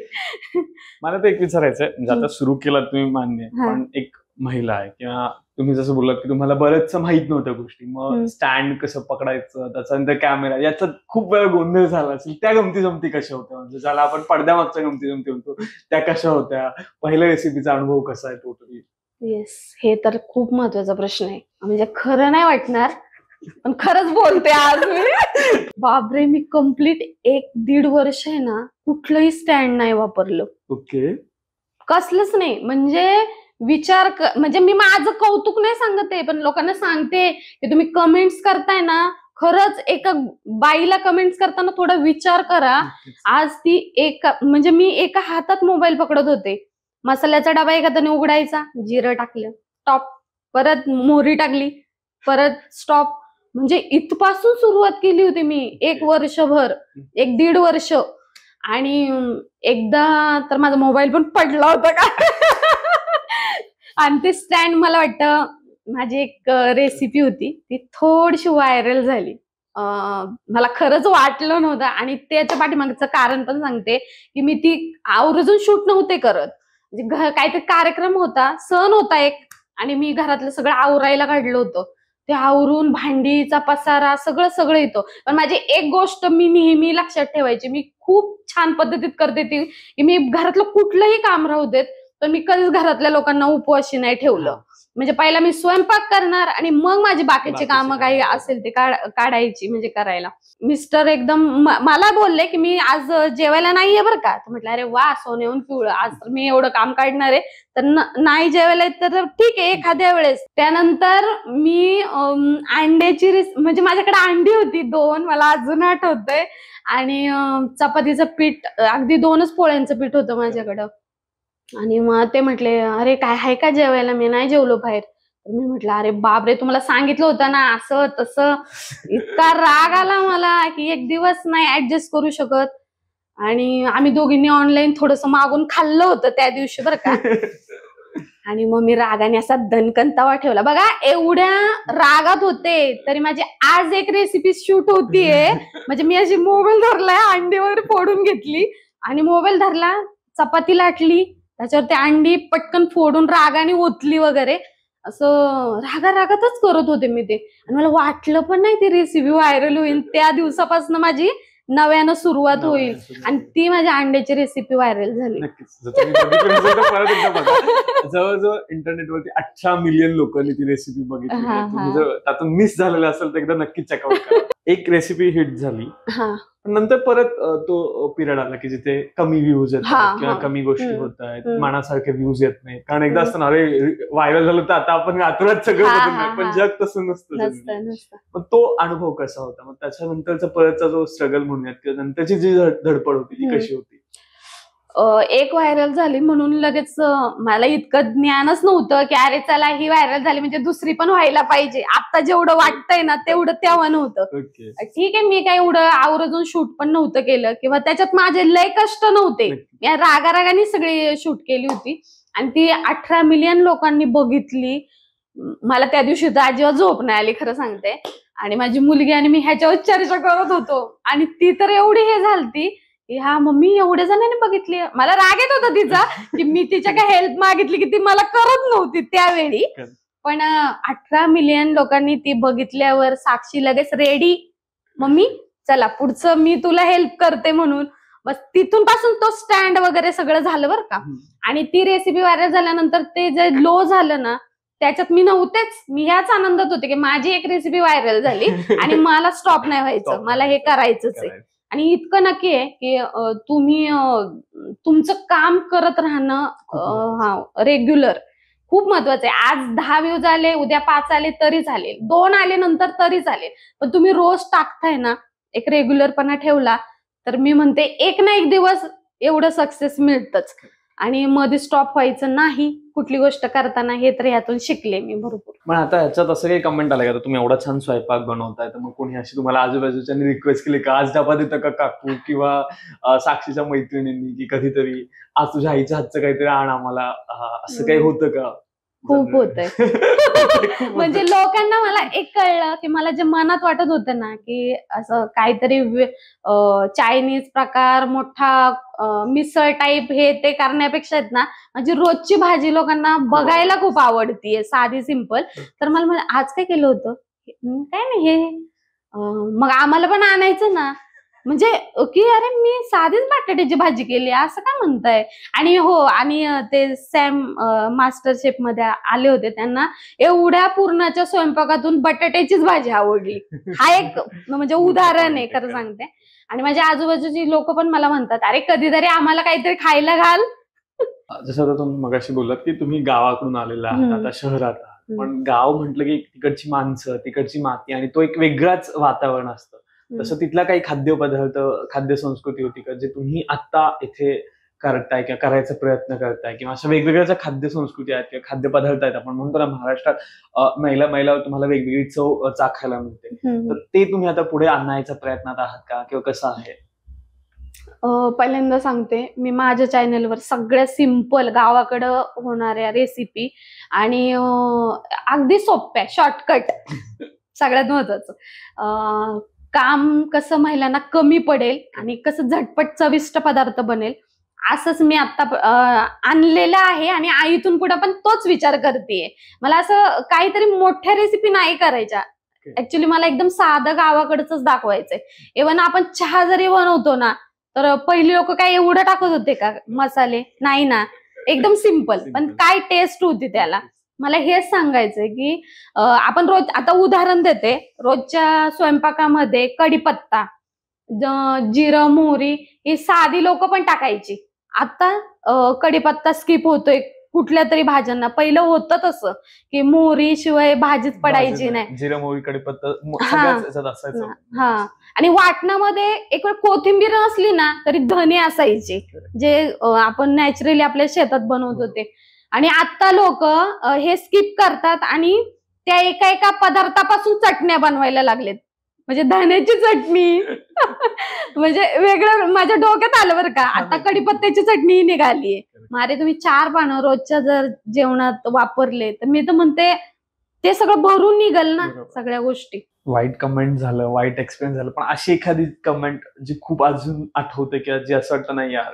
A: मला तर एक विचारायचंय, म्हणजे आता सुरू केला तुम्ही मान्य, पण एक महिला आहे किंवा तुम्ही जसं बोललात की तुम्हाला बरंचसं माहित नव्हत्या गोष्टी, मग स्टँड कसं पकडायचं, त्याच्यानंतर कॅमेरा, याचा खूप वेळा गोंधळ झाला असेल. त्या गमती जमती कशा होत्या, म्हणजे ज्याला आपण पडद्यामागच्या गमती जमती म्हणतो त्या कशा होत्या? पहिल्या रेसिपीचा अनुभव कसा आहे टोटली?
B: येस, हे तर खूप महत्वाचा प्रश्न आहे. म्हणजे खरं नाही वाटणार पण खरंच बोलते आज मी. बापरे, मी कम्प्लीट 1-1.5 वर्ष आहे ना कुठलंही स्टँड नाही वापरलं.
A: ओके.
B: कसलंच नाही. म्हणजे म्हणजे मी माझं कौतुक नाही सांगत आहे, पण लोकांना सांगते की तुम्ही कमेंट्स करताय ना, खरंच एका बाईला कमेंट्स करताना थोडा विचार करा. आज ती म्हणजे मी एका हातात मोबाईल पकडत होते, मसाल्याचा डबा एका हाताने उघडायचा, जिरं टाकलं स्टॉप, परत मोहरी टाकली परत स्टॉप. म्हणजे इथपासून सुरुवात केली होती मी 1 वर्षभर, 1-1.5 वर्ष. आणि एकदा तर माझा मोबाईल पण पडला होता का. आणि ते स्टँड मला वाटतं माझी एक रेसिपी होती ती थोडीशी व्हायरल झाली. मला खरंच वाटलं नव्हतं. आणि त्याच्या पाठीमागचं कारण पण सांगते की मी ती आवर्जून शूट नव्हते करत. म्हणजे काहीतरी कार्यक्रम होता, सण होता एक, आणि मी घरातलं सगळं आवरायला काढलं होतं. ते आवरून भांडीचा पसारा सगळं येतो. पण माझी एक गोष्ट मी नेहमी लक्षात ठेवायची, मी खूप छान पद्धतीत करते ती की मी घरातलं कुठलंही काम राहू देत पण मी कधीच घरातल्या लोकांना उपवाशी नाही ठेवलं. म्हणजे पहिला मी स्वयंपाक करणार आणि मग माझी बाकीची कामं काही असेल ते काढायची म्हणजे करायला. मिस्टर एकदम मला बोलले की मी आज जेवायला नाहीये बरं का. तर म्हटलं अरे वा सोन्याहून पिवळं, आज तर मी एवढं काम काढणार आहे, तर नाही जेवायला येत तर ठीक आहे एखाद्या वेळेस. त्यानंतर मी अंड्याची म्हणजे माझ्याकडे अंडी होती 2, मला अजून आठवतंय, आणि चपातीचं पीठ अगदी 2च पोळ्यांचं पीठ होतं माझ्याकडं. आणि मग ते म्हटले अरे काय आहे का जेवायला, मी नाही जेवलो बाहेर. तर मी म्हटलं अरे बापरे तुम्हाला सांगितलं होतं ना असं तसं. इतका राग आला मला की एक दिवस नाही ऍडजस्ट करू शकत. आणि आम्ही दोघींनी ऑनलाईन थोडंसं मागून खाल्लं होतं त्या दिवशी बरं का. आणि मग मी रागाने असा दणकंतावा ठेवला. बघा एवढ्या रागात होते तरी माझी आज एक रेसिपी शूट होतीये. म्हणजे मी अशी मोबाईल धरलाय, अंडी वगैरे फोडून घेतली आणि मोबाईल धरला, चपाती लाटली, त्याच्यावर ते अंडी पटकन फोडून रागाने ओतली वगैरे, असं रागातच करत होते मी ते. आणि मला वाटलं पण नाही ती रेसिपी व्हायरल होईल. त्या दिवसापासून माझी नव्यानं सुरुवात होईल आणि ती माझ्या अंड्याची रेसिपी व्हायरल झाली.
A: नक्कीच. परत एकदा बघा, जवळजवळ इंटरनेटवरती 18 मिलियन लोकांनी ती रेसिपी बघितली. तुम्ही जर त्यातून मिस झालेलं असेल तर एकदा नक्कीच चेकआउट करा. एक रेसिपी हिट झाली, नंतर परत तो पिरियड आला की जिथे कमी व्ह्यूज येतात किंवा कमी गोष्टी होत आहेत, मनासारखे व्ह्यूज येत नाही. कारण एकदा असतं ना अरे व्हायरल झालं तर आता आपण आतुरात सगळं बदलणार, पण जग तसं नसतं. पण तो अनुभव कसा होता, मग त्याच्यानंतरचा परतचा जो स्ट्रगल म्हणूयात किंवा नंतरची जी धडपड होती ती कशी होती?
B: एक व्हायरल झाली म्हणून लगेच मला इतकं ज्ञानच नव्हतं की अरे चला ही व्हायरल झाली म्हणजे दुसरी पण व्हायला पाहिजे. आता जेवढं वाटतंय ना तेवढं तेव्हा नव्हतं. ठीक आहे, मी काही एवढं आवर्जून शूट पण नव्हतं केलं किंवा त्याच्यात माझे लय कष्ट नव्हते. मी रागारागाने सगळी शूट केली होती आणि ती 18 मिलियन लोकांनी बघितली. मला त्या दिवशी तर अजिबात झोप नाही आली खरं सांगते. आणि माझी मुलगी आणि मी ह्याच्यावर चर्चा करत होतो आणि ती तर एवढी हे झालती की हा मम्मी एवढ्या जणांनी बघितली. मला राग येत होता तिचा की मी तिच्या काय हेल्प मागितली की ती मला करत नव्हती त्यावेळी. पण 18 मिलियन लोकांनी ती बघितल्यावर साक्षी लगेच रेडी, मम्मी चला पुढचं मी तुला हेल्प करते म्हणून. बस तिथून पासून तो स्टँड वगैरे सगळं झालं बरं का. आणि ती रेसिपी व्हायरल झाल्यानंतर ते जे लो झालं ना त्याच्यात मी नव्हतेच. मी ह्याच आनंदात होते की माझी एक रेसिपी व्हायरल झाली आणि मला स्टॉप नाही व्हायचं, मला हे करायचंच आहे. आणि इतकं नक्की आहे की तुम्ही तुमचं काम करत राहणं रेग्युलर खूप महत्वाचं आहे. आज 10 व्ह्यूज आले, उद्या 5 आले तरी चालेल, 2 आले नंतर तरी चालेल, पण तुम्ही रोज टाकताय ना, एक रेग्युलरपणा ठेवला तर मी म्हणते एक ना एक दिवस एवढं सक्सेस मिळतच. आणि मध्ये स्टॉप व्हायचं नाही कुठली गोष्ट करताना, हे तर ह्यातून शिकले मी भरपूर.
A: पण आता ह्याच्यात असं काही कमेंट आलं का, तुम्ही एवढा छान स्वयंपाक बनवताय तर मग कोणी अशी तुम्हाला आजूबाजूच्यांनी रिक्वेस्ट केली का आज डबा देतं का काकू किंवा साक्षीच्या मैत्रिणींनी की कधीतरी आज तुझ्या आईच्या हातचं काहीतरी आण आम्हाला, असं काही होतं का?
B: खूप होतंय. म्हणजे लोकांना मला एक कळलं की मला जे मनात वाटत होतं ना की असं काहीतरी चायनीज प्रकार मोठा मिसळ टाईप हे ते करण्यापेक्षा आहेत ना, माझी रोजची भाजी लोकांना बघायला खूप आवडतीये, साधी सिंपल. तर मला आज काय केलं होतं, काय नाही हे मग आम्हाला पण आणायचं ना. म्हणजे की अरे मी साधीच बटाट्याची भाजी केली असं काय म्हणताय. आणि हो, आणि ते सॅम मास्टर शेफ मध्ये आले होते, त्यांना एवढ्या पूर्णाच्या स्वयंपाकातून बटाट्याचीच भाजी आवडली. हा एक म्हणजे उदाहरण आहे खरं सांगते. आणि माझ्या आजूबाजूची लोक पण मला म्हणतात अरे कधीतरी आम्हाला काहीतरी खायला घाल.
A: जसं आता तुम्ही मगाशी बोललात की तुम्ही गावाकडून आलेला आहात, आता शहरात आहात, पण गाव म्हटलं की तिकडची माणसं, तिकडची माती आणि तो एक वेगळाच वातावरण असतं. तसं तिथला काही खाद्यपदार्थ, खाद्य संस्कृती होती का जे तुम्ही आता इथे करताय किंवा करायचा प्रयत्न करताय, किंवा अशा वेगवेगळ्या ज्या खाद्य संस्कृती आहेत किंवा खाद्यपदार्थ आहेत, आपण म्हणतो ना महाराष्ट्रात मैला तुम्हाला वेगवेगळी चव चाखायला मिळते, तर ते तुम्ही आता पुढे आणायचा प्रयत्नात आहात का किंवा कसं आहे?
B: पहिल्यांदा सांगते, मी माझ्या चॅनलवर सगळ्या सिंपल गावाकडं होणाऱ्या रेसिपी आणि अगदी सोप्या शॉर्टकट, सगळ्यात महत्वाचं काम कसं महिलांना कमी पडेल आणि कसं झटपट चविष्ट पदार्थ बनेल असंच मी आता आणलेलं आहे. आणि आईतून पुढे पण तोच विचार करतेय. मला असं काहीतरी मोठ्या रेसिपी नाही करायच्या. ऍक्च्युली मला एकदम साधं गावाकडचंच दाखवायचंय. इव्हन आपण चहा जरी बनवतो ना तर पहिली लोक काय एवढं टाकत होते का मसाले, नाही ना, एकदम सिंपल, पण काय टेस्ट होती त्याला. मला हेच सांगायचंय की आपण रोज, आता उदाहरण देते, रोजच्या स्वयंपाकामध्ये कढीपत्ता, जिरं, मोहरी ही साधी लोक पण टाकायची. आता कढीपत्ता स्किप होतोय कुठल्या तरी भाज्यांना. पहिलं होतं तसं की मोहरी शिवाय भाजीच पडायची नाही.
A: जिरं, मोहरी, कढीपत्ता
B: हा.
A: सगळ्याच याच्यात असायचं.
B: हा, आणि वाटणामध्ये एक वेळ कोथिंबीर नसली ना तरी धने असायचे, जे आपण नॅचरली आपल्या शेतात बनवत होते. आणि आता लोक हे स्किप करतात आणि त्या एका एका पदार्थापासून चटण्या बनवायला लागलेत. म्हणजे धण्याची चटणी म्हणजे वेगळं माझ्या डोक्यात आलं बरं का. आता कढीपत्त्याची चटणी निघालीये. मारे तुम्ही 4 पानं रोजच्या जर जेवणात वापरले तर मी तर म्हणते ते सगळं भरून निघल ना सगळ्या गोष्टी.
A: वाईट कमेंट झालं, वाईट एक्सपिरियन्स झालं, पण अशी एखादी कमेंट जी खूप अजून आठवते किंवा जी असं वाटतं नाही यार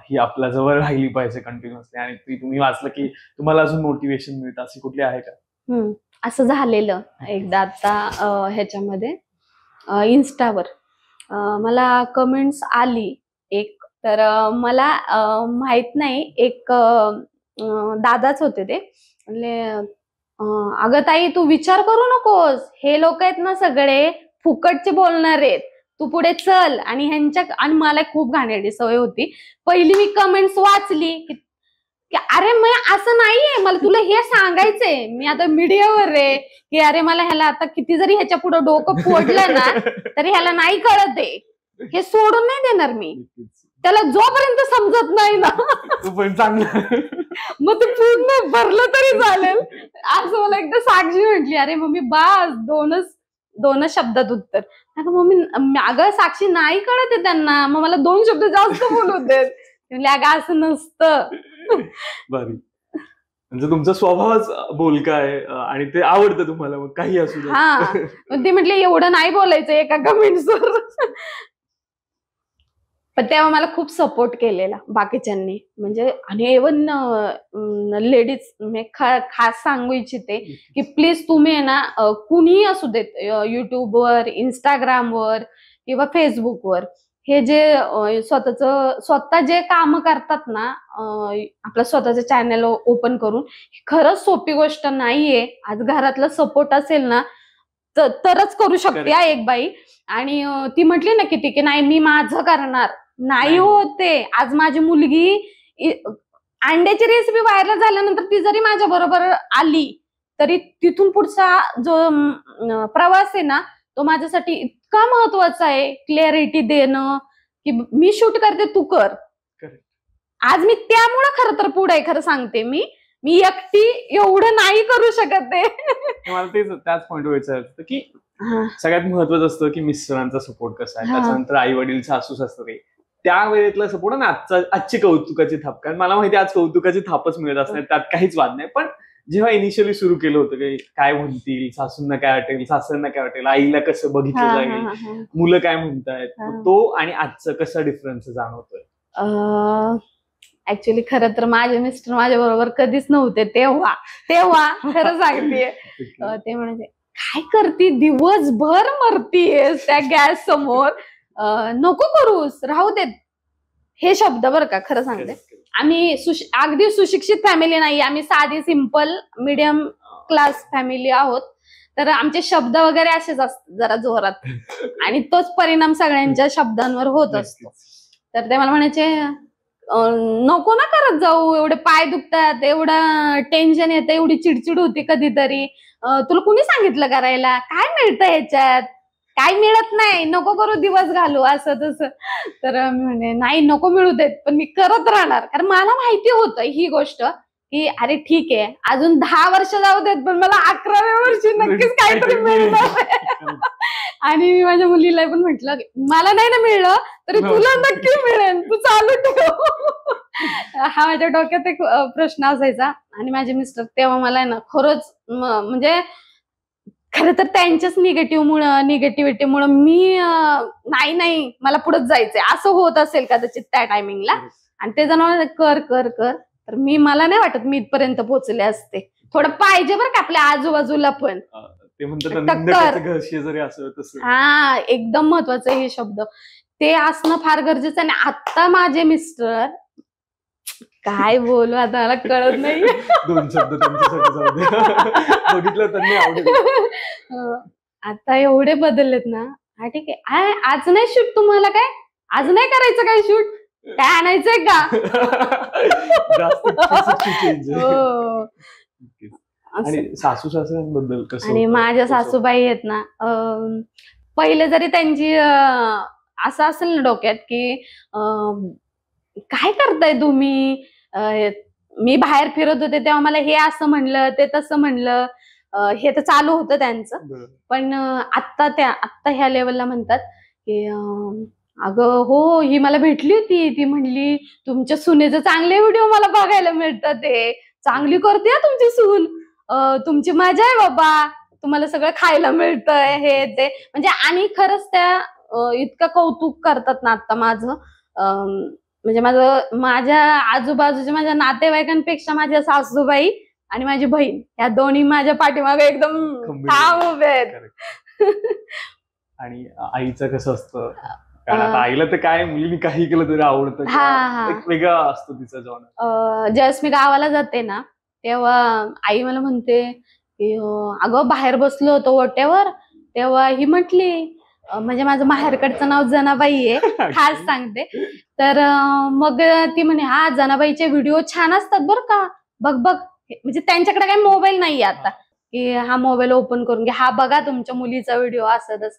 A: ही आपल्या जवळ राहिली पाहिजे कंटिन्युअसली आणि ती तुम्ही वाचलं की तुम्हाला अजून मोटिवेशन मिळतं, अशी कुठली आहे का?
B: असं झालेलं एकदा आता ह्याच्यामध्ये इन्स्टावर मला कमेंट्स आली एक, तर मला माहित नाही, एक दादाच होते ते, म्हणजे अगं ताई तू विचार करू नकोस, हे लोक आहेत ना सगळे फुकटचे बोलणार आहेत, तू पुढे चल. आणि ह्यांच्या, आणि मला खूप घाणेरडी सवय होती, पहिली मी कमेंट्स वाचली की अरे मग असं नाहीये, मला तुला हे सांगायचंय, मी आता मीडियावर आहे की अरे मला ह्याला आता किती जरी ह्याच्या पुढे डोकं फोडलं ना तरी ह्याला नाही कळत आहे, हे सोडून नाही देणार मी त्याला जोपर्यंत समजत नाही ना.
A: तू पण चांगलं
B: मग ते पूर्ण भरलं तरी चालेल. असं मला एकदा साक्षी म्हटली, अरे मम्मी बास दोनच शब्दात उत्तर. मम्मी अगं साक्षी नाही कळत आहे त्यांना, मग मला 2 शब्द जास्त बोलू देत. म्हणजे अगं असं नसतं.
A: बरी, म्हणजे तुमचा स्वभावच बोलका आहे आणि ते आवडतं तुम्हाला, मग काही असू दे.
B: हा, ते म्हटले एवढं नाही बोलायचं एका कमेंट्सवर. पण तेव्हा मला खूप सपोर्ट केलेला बाकीच्यांनी, म्हणजे आणि इव्हन लेडीज खास सांगू इच्छिते की प्लीज तुम्ही आहे ना कुणीही असू देत, युट्यूबवर, इंस्टाग्रामवर किंवा फेसबुकवर, हे जे स्वतः जे काम करतात ना, आपलं स्वतःचं चॅनल ओपन करून, खरंच सोपी गोष्ट नाहीये. आज घरातला सपोर्ट असेल ना तरच करू शकते एक बाई. आणि ती म्हटली ना की ठीक आहे, नाही मी माझं करणार, नाही होते. आज माझी मुलगी अंड्याची रेसिपी व्हायरल झाल्यानंतर ती जरी माझ्या बरोबर आली तरी तिथून पुढचा जो प्रवास आहे ना तो माझ्यासाठी इतका महत्वाचा आहे, क्लॅरिटी देणं की मी शूट करते तू कर. आज मी त्यामुळे खरं तर पुढे, खरं सांगते, मी एकटी एवढं नाही करू शकत आहे.
A: मला त्याच पॉइंटवर विचारायचं की सगळ्यात महत्वाचं असतं की मिस्टरांचा सपोर्ट कसा आहे, त्याच्यानंतर आई वडील, सासू सासरे, त्या वेळेतला सपोर्ट ना आजची कौतुकाची थाप. कारण मला माहिती आज कौतुकाची थापच मिळत असणार, त्यात काहीच वाद नाही. पण जेव्हा इनिशियली सुरू केलं होतं की काय म्हणतील, सासूंना काय वाटेल, सासऱ्यांना काय वाटेल, आईला कसं बघितलं जाईल, मुलं काय म्हणतायत, तो आणि आजचं कसं डिफरन्स जाणवतोय?
B: ऍक्च्युली खरं तर माझे मिस्टर माझ्या बरोबर कधीच नव्हते तेव्हा खरं सांगतेय. ते म्हणजे काय करती, दिवसभर मरतीयेस त्या गॅस समोर, नको करूस, राहू देत, हे शब्द बरं का. खरं सांगते, आम्ही अगदी सुशिक्षित फॅमिली नाही, आम्ही साधी सिंपल मिडियम क्लास फॅमिली आहोत. तर आमचे शब्द वगैरे असेच असतात जरा जोरात, आणि तोच परिणाम सगळ्यांच्या शब्दांवर होत असतो. तर ते मला म्हणायचे नको ना करत जाऊ, एवढे पाय दुखतात, एवढं टेन्शन येतं, एवढी चिडचिड होती कधीतरी, तुला कुणी सांगितलं करायला, काय मिळतं ह्याच्यात, काय मिळत नाही, नको करू, दिवस घालू, असं तसं. तर मी म्हणे नाही नको मिळू देत, पण मी करत राहणार. कारण मला माहिती होतं ही गोष्ट की अरे ठीक आहे अजून 10 वर्ष जाऊ देत, पण मला 11व्या वर्षी नक्कीच काहीतरी मिळणार. आणि मी माझ्या मुलीला पण म्हटलं मला नाही ना मिळलं तरी तुला नक्की मिळेल, तू चालू ठेव. हा माझ्या डोक्यात एक प्रश्न असायचा. आणि माझे मिस्टर तेव्हा मला ना खरंच म्हणजे खरं तर त्यांच्याच निगेटिव्हिटीमुळे मी नाही मला पुढे जायचंय असं होत असेल कदाचित त्या टायमिंगला. आणि ते जण कर कर कर, तर मला नाही वाटत मी इथपर्यंत पोहोचले असते. थोडं पाहिजे बरं का आपल्या आजूबाजूला पण.
A: ते म्हणतात
B: हा, एकदम महत्वाचं हे शब्द ते असणं फार गरजेचं आहे. आणि आता माझे मिस्टर काय बोलू आता मला कळत नाही.
A: 2 शब्द त्यांच्यासाठी जाऊ दे. बघितलं त्यांनी आवडेल.
B: आता एवढे बदललेत ना. हा ठीक आहे. आज नाही शूट तुम्हाला काय? आज नाही करायचं काय शूट? काय आणायचंय का?
A: जास्त चेंज आहे.
B: हो.
A: आणि सासू सासऱ्यांबद्दल कसं
B: आणि
A: होतं?
B: माझ्या
A: कसं?
B: सासूबाई आहेत ना, पहिले जरी त्यांची असं असेल ना डोक्यात की काय करताय तुम्ही, मी बाहेर फिरत होते तेव्हा मला हे असं म्हणलं ते तसं म्हणलं, हे तर चालू होतं त्यांचं.
A: बरं.
B: पण आत्ता ह्या लेवलला म्हणतात की अगं हो, ही मला भेटली होती, ती म्हणली तुमच्या सुनेचे चांगले व्हिडिओ मला बघायला मिळतात, ते चांगली करते तुमची सून, तुमची मजा आहे बाबा, तुम्हाला सगळं खायला मिळतंय, हे ते. म्हणजे आणि खरंच त्या इतकं कौतुक करतात ना आता माझं. म्हणजे माझ्या आजूबाजूच्या माझ्या नातेवाईकांपेक्षा माझ्या सासूबाई आणि माझी बहीण या दोन्ही माझ्या पाठीमागे एकदम
A: खंबीर
B: ठाम उभे आहेत.
A: Correct. आणि आईचं कसं असतं, कारण आता आईला तर काय मुलीने काही केलं तरी आवडतं. एक वेगळा असतो तिचा जॉन.
B: ज्यावेळेस मी गावाला जाते ना तेव्हा आई मला म्हणते की अगं बाहेर बसलो होतो ओट्यावर, तेव्हा ही म्हटली, म्हणजे माझं माहेरकडचं नाव जनाबाई आहे, खास सांगते. तर मग ती म्हणे हा जनाबाईचे व्हिडिओ छान असतात बरं का, बघ बघ. म्हणजे त्यांच्याकडे काही मोबाईल नाहीये आता की हा मोबाईल ओपन करून घे, हा बघा तुमच्या मुलीचा व्हिडिओ असतच.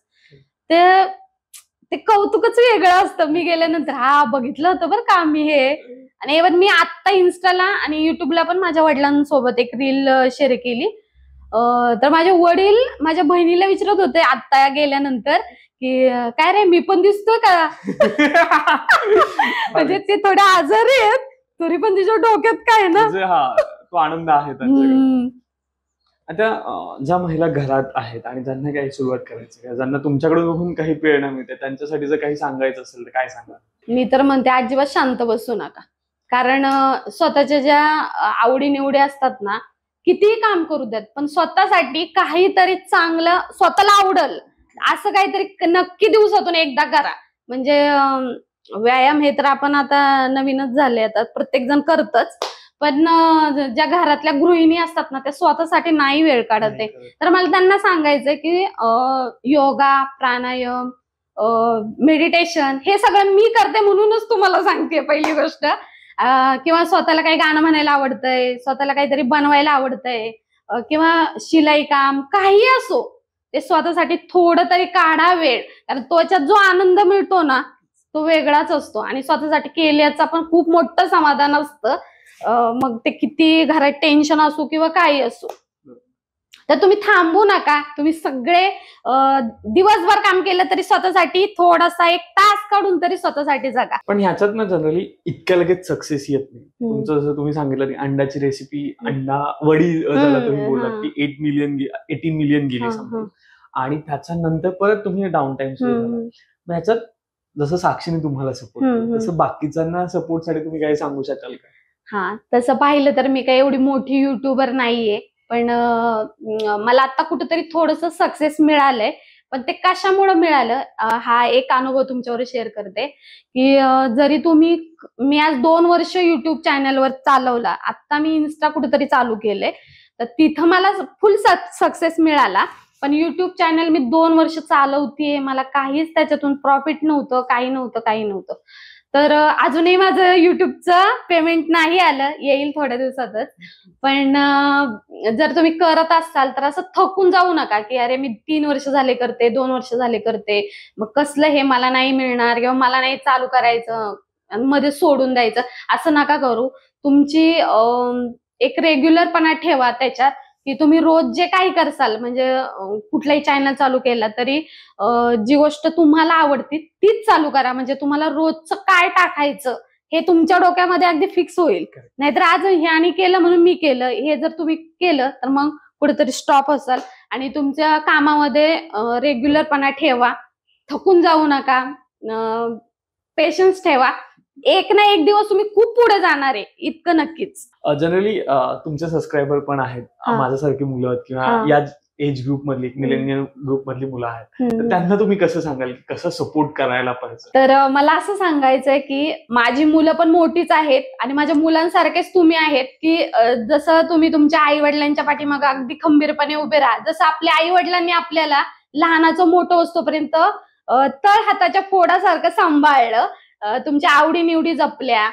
B: ते कौतुकच वेगळं असतं. मी गेल्यानंतर हा बघितलं होतं बरं का मी हे. आणि इव्हन मी आत्ता इन्स्टाला आणि युट्यूबला पण माझ्या वडिलांसोबत एक रील शेअर केली. तर माझे वडील माझ्या बहिणीला विचारत होते आत्ता गेल्यानंतर की काय रे मी पण दिसतोय का? म्हणजे ते थोडे आजारी आहेत तरी पण तिच्या डोक्यात काय ना,
A: तो आनंद आहे त्यांच्याकडे. आता ज्या महिला घरात आहेत आणि ज्यांना काही सुरुवात करायची आहे, ज्यांना तुमच्याकडे बघून काही प्रेरणा मिळते, त्यांच्यासाठी जर काही सांगायचं असेल तर काय सांगा?
B: मी तर म्हणते अजिबात शांत बसू नका. कारण स्वतःच्या ज्या आवडी-निवडी असतात ना, कितीही काम करू द्यात, पण स्वतःसाठी काहीतरी चांगलं स्वतःला आवडल असं काहीतरी नक्की दिवसातून एकदा करा. म्हणजे व्यायाम हे तर आपण आता नवीनच झाले, आता प्रत्येक जण करतच. पण ज्या घरातल्या गृहिणी असतात ना त्या स्वतःसाठी नाही वेळ काढत आहे. तर मला त्यांना सांगायचंय की योगा, प्राणायाम, मेडिटेशन हे सगळं मी करते म्हणूनच तुम्हाला सांगते पहिली गोष्ट. किंवा स्वतःला काही गाणं म्हणायला आवडतंय, स्वतःला काहीतरी बनवायला आवडतंय, किंवा शिलाई काम काही असो, ते स्वतःसाठी थोडं तरी काढा वेळ. कारण त्याच्यात जो आनंद मिळतो ना तो वेगळाच असतो आणि स्वतःसाठी केल्याचं पण खूप मोठं समाधान असतं. मग ते किती घरात टेन्शन असो किंवा काही असो, तर तुम्ही थांबू नका. तुम्ही सगळे दिवसभर काम केलं तरी स्वतःसाठी थोडासा 1 तास काढून तरी स्वतःसाठी जगा.
A: पण ह्याच्यात ना जनरली इतक्या लगेच सक्सेस येत नाही. तुमचं जसं तुम्ही सांगितलं की अंड्याची रेसिपी, अंडा वडी ज्याला तुम्ही बोललात की 18 मिलियन गेली समजा, आणि त्याच्यानंतर परत तुम्ही डाऊन टाइम सुरू झाला. मग ह्याच्यात जसं साक्षीने तुम्हाला सपोर्ट तसं बाकीच्यांना सपोर्टसाठी तुम्ही काही सांगू शकाल का?
B: हा, तसं पाहिलं तर मी काही एवढी मोठी युट्यूबर नाहीये, पण मला आता कुठेतरी थोडंसं सक्सेस मिळालंय. पण ते कशामुळे मिळालं हा एक अनुभव तुमच्यावर शेअर करते की जरी मी आज 2 वर्ष युट्यूब चॅनलवर चालवला, आता मी इन्स्टा कुठेतरी चालू केलंय, तर तिथं मला फुल सक्सेस मिळाला. पण युट्यूब चॅनल मी 2 वर्ष चालवतेय, मला काहीच त्याच्यातून प्रॉफिट नव्हतं, काही नव्हतं. तर अजूनही माझं युट्यूबचं पेमेंट नाही आलं, येईल थोड्या दिवसातच. पण जर तुम्ही करत असाल तर असं थकून जाऊ नका की अरे मी 3 वर्ष झाले करते, 2 वर्ष झाले करते, मग कसलं हे मला नाही मिळणार किंवा मला नाही चालू करायचं आणि मध्ये सोडून द्यायचं, असं नका करू. तुमची एक रेग्युलरपणा ठेवा त्याच्यात की तुम्ही रोज जे काही करसाल, म्हणजे कुठलाही चॅनल चालू केला तरी जी गोष्ट तुम्हाला आवडती तीच चालू करा. म्हणजे तुम्हाला रोजचं काय टाकायचं हे तुमच्या डोक्यामध्ये अगदी फिक्स होईल. नाहीतर आज ह्यानी केलं म्हणून मी केलं, हे जर तुम्ही केलं तर मग कुठेतरी स्टॉप असाल. आणि तुमच्या कामामध्ये रेग्युलरपणा ठेवा, थकून जाऊ नका, पेशन्स ठेवा. एक ना एक दिवस तुम्ही खूप पुढे जाणार आहे, इतकं नक्कीच.
A: जनरली तुमचे सबस्क्रायबर पण आहेत, माझ्यासारखी मुलं किंवा एज ग्रुप मधली मिलेनियल ग्रुप मधली मुलं आहेत, तर
B: हम्म.
A: त्यांना तुम्ही कसं सांगाल की कसं सपोर्ट करायला पाहिजे?
B: तर मला असं सांगायचंय की माझी मुलं पण मोठीच आहेत आणि माझ्या मुलांसारखेच तुम्ही आहेत की जसं तुम्ही तुमच्या आई वडिलांच्या पाठीमागे अगदी खंबीरपणे उभे राहा, जसं आपल्या आई वडिलांनी आपल्याला लहानाचं मोठं असतोपर्यंत तळ हाताच्या फोडासारखं सांभाळलं, तुमच्या आवडीनिवडी जपल्या,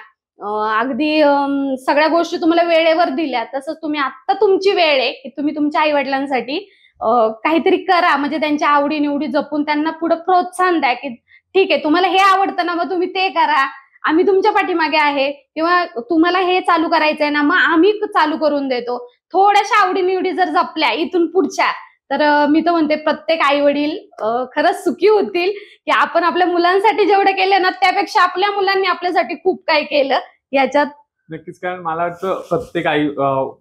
B: अगदी सगळ्या गोष्टी तुम्हाला वेळेवर दिल्या, तसंच तुम्ही आता तुमची वेळ आहे की तुम्ही तुमच्या आई वडिलांसाठी काहीतरी करा, म्हणजे त्यांच्या आवडीनिवडी जपून त्यांना पुढे प्रोत्साहन द्या की ठीक आहे तुम्हाला हे आवडतं ना, मग तुम्ही ते करा, आम्ही तुमच्या पाठीमागे आहे, किंवा तुम्हाला हे चालू करायचंय ना, मग आम्ही चालू करून देतो. थोड्याशा आवडीनिवडी जर जपल्या इथून पुढच्या, तर मी तर म्हणते प्रत्येक आई वडील खरंच सुखी होतील की आपण आपल्या मुलांसाठी जेवढं केलं ना, त्यापेक्षा आपल्या मुलांनी आपल्यासाठी खूप काही केलं याच्यात.
A: नक्कीच, कारण मला वाटतं प्रत्येक आई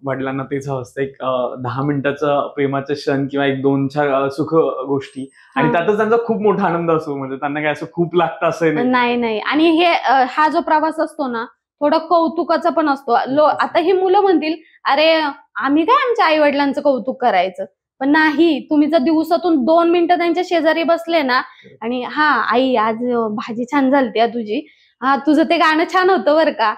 A: वडिलांना तेच हवं असतं, एक 10 मिनिटाचं प्रेमाचं क्षण किंवा एक 2 सुख गोष्टी, आणि
B: हा.
A: त्यातच त्यांचा खूप मोठा आनंद असतो. म्हणजे त्यांना काय असं खूप लागतं असं नाही.
B: नाही नाही, आणि हे हा जो प्रवास असतो ना, थोडं कौतुकाचा पण असतो. आता ही मुलं म्हणतील अरे आम्ही काय आमच्या आई वडिलांचं कौतुक करायचं, पण नाही, तुम्ही जर दिवसातून 2 मिनिटं त्यांच्या शेजारी बसले ना, आणि हा आई आज भाजी छान झालती तुझी, हा तुझं ते गाणं छान होतं बरं का,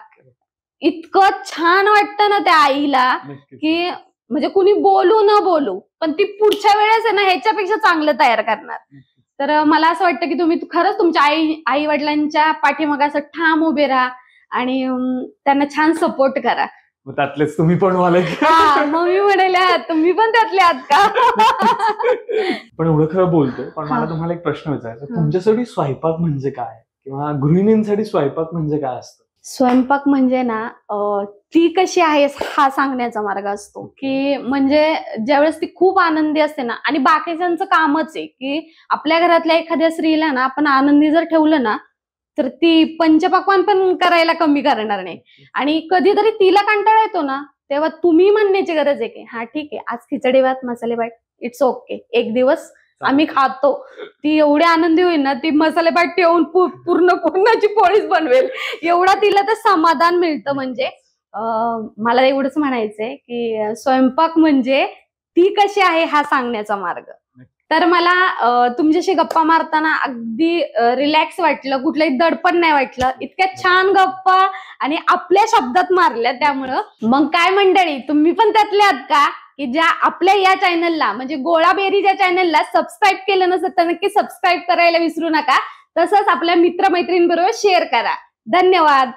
B: इतकं छान वाटतं ना त्या आईला
A: नक्कीच.
B: की म्हणजे कुणी बोलू न बोलू, पण ती पुढच्या वेळेस आहे ना ह्याच्यापेक्षा चांगलं तयार करणार. तर मला असं वाटतं की तुम्ही खरंच तुमच्या आई वडिलांच्या पाठीमागे असं ठाम उभे राहा आणि त्यांना छान सपोर्ट करा.
A: मग त्यातलेच तुम्ही पण व्हाल.
B: हा, मग मी म्हणेल तुम्ही पण त्यातले आहात का?
A: पण एवढं खरं बोलतो, पण मला
B: हा.
A: तुम्हाला एक प्रश्न विचारायचा,
B: हा.
A: तुमच्यासाठी स्वयंपाक म्हणजे काय, किंवा गृहिणींसाठी स्वयंपाक म्हणजे काय असतं?
B: स्वयंपाक म्हणजे ना ती कशी आहे हा सांगण्याचा मार्ग असतो, की म्हणजे ज्यावेळेस ती खूप आनंदी असते ना, आणि बाकीच्यांचं कामच आहे की आपल्या घरातल्या एखाद्या स्त्रीला ना आपण आनंदी जर ठेवलं ना, तर ती पंचपक्वान्न पण करायला कमी करणार नाही. आणि कधीतरी तिला कंटाळा येतो ना, तेव्हा तुम्ही म्हणण्याची गरज आहे की हा ठीक आहे, आज खिचडी भात मसाले भात इट्स ओके, एक दिवस आम्ही खातो. ती एवढी आनंदी होईल ना, ती मसाले भात ठेवून पूर्ण पूर्णाची पोळीच बनवेल, एवढा तिला तर समाधान मिळतं. म्हणजे मला एवढंच म्हणायचंय की स्वयंपाक म्हणजे ती कशी आहे हा सांगण्याचा मार्ग. तर मला तुमच्याशी गप्पा मारताना अगदी रिलॅक्स वाटलं, कुठलंही दडपण नाही वाटलं, इतक्या छान गप्पा आणि आपल्या शब्दात मारल्या. त्यामुळं मग काय मंडळी, तुम्ही पण त्यातले आहात का की ज्या आपल्या या चॅनलला म्हणजे गोळाबेरी ज्या चॅनलला सबस्क्राईब केलं नसेल तर नक्की सबस्क्राईब करायला विसरू नका. तसंच आपल्या मित्रमैत्रिणींबरोबर शेअर करा. धन्यवाद.